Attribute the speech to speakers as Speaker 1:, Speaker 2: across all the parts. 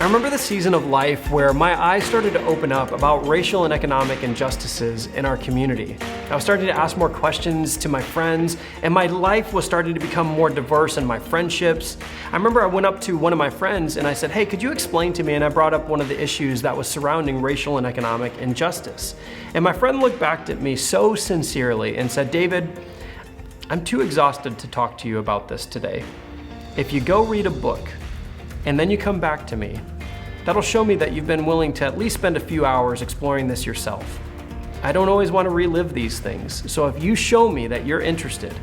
Speaker 1: remember the season of life where my eyes started to open up about racial and economic injustices in our community. I was starting to ask more questions to my friends, and my life was starting to become more diverse in my friendships. I remember I went up to one of my friends and I said, "Hey, could you explain to me?" And I brought up one of the issues that was surrounding racial and economic injustice. And my friend looked back at me so sincerely and said, "David, I'm too exhausted to talk to you about this today. If you go read a book, and then you come back to me, that'll show me that you've been willing to at least spend a few hours exploring this yourself. I don't always want to relive these things, so if you show me that you're interested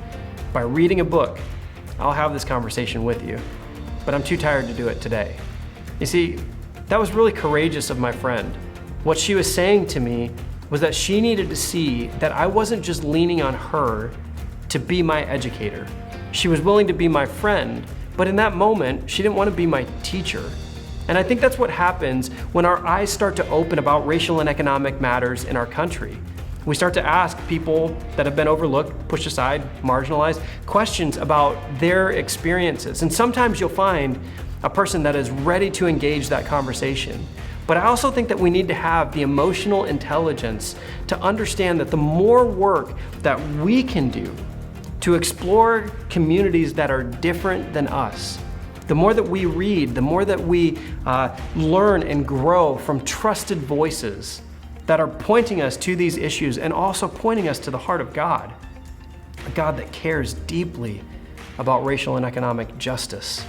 Speaker 1: by reading a book, I'll have this conversation with you, but I'm too tired to do it today." You see, that was really courageous of my friend. What she was saying to me was that she needed to see that I wasn't just leaning on her to be my educator. She was willing to be my friend, but in that moment, she didn't want to be my teacher. And I think that's what happens when our eyes start to open about racial and economic matters in our country. We start to ask people that have been overlooked, pushed aside, marginalized, questions about their experiences. And sometimes you'll find a person that is ready to engage that conversation. But I also think that we need to have the emotional intelligence to understand that the more work that we can do to explore communities that are different than us, the more that we read, the more that we learn and grow from trusted voices that are pointing us to these issues and also pointing us to the heart of God, a God that cares deeply about racial and economic justice.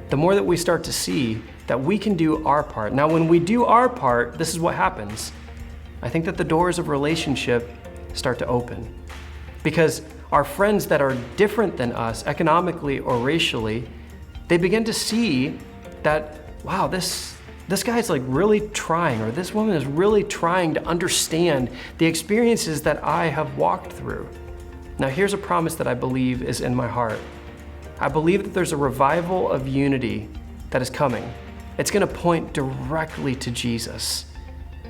Speaker 1: The more that we start to see that we can do our part. Now, when we do our part, this is what happens. I think that the doors of relationship start to open, because our friends that are different than us economically or racially, they begin to see that, wow, this guy's like really trying, or this woman is really trying to understand the experiences that I have walked through. Now, here's a promise that I believe is in my heart. I believe that there's a revival of unity that is coming. It's gonna point directly to Jesus.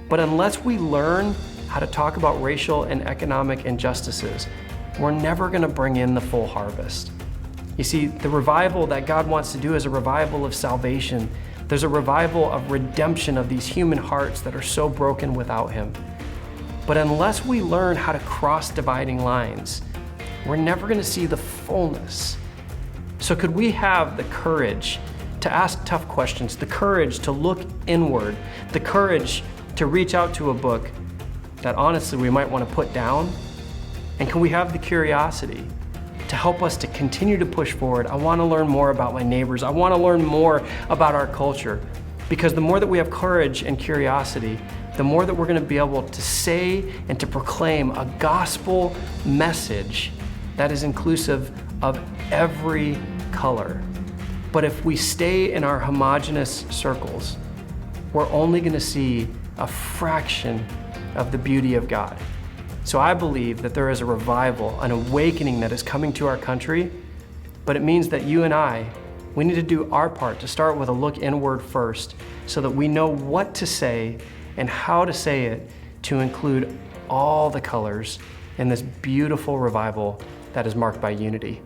Speaker 1: But unless we learn how to talk about racial and economic injustices, we're never gonna bring in the full harvest. You see, the revival that God wants to do is a revival of salvation. There's a revival of redemption of these human hearts that are so broken without Him. But unless we learn how to cross dividing lines, we're never gonna see the fullness. So could we have the courage to ask tough questions, the courage to look inward, the courage to reach out to a book that honestly we might want to put down? And can we have the curiosity to help us to continue to push forward? I want to learn more about my neighbors. I want to learn more about our culture, because the more that we have courage and curiosity, the more that we're going to be able to say and to proclaim a gospel message that is inclusive of every color. But if we stay in our homogenous circles, we're only going to see a fraction of the beauty of God. So I believe that there is a revival, an awakening that is coming to our country, but it means that you and we need to do our part to start with a look inward first, so that we know what to say and how to say it to include all the colors in this beautiful revival that is marked by unity.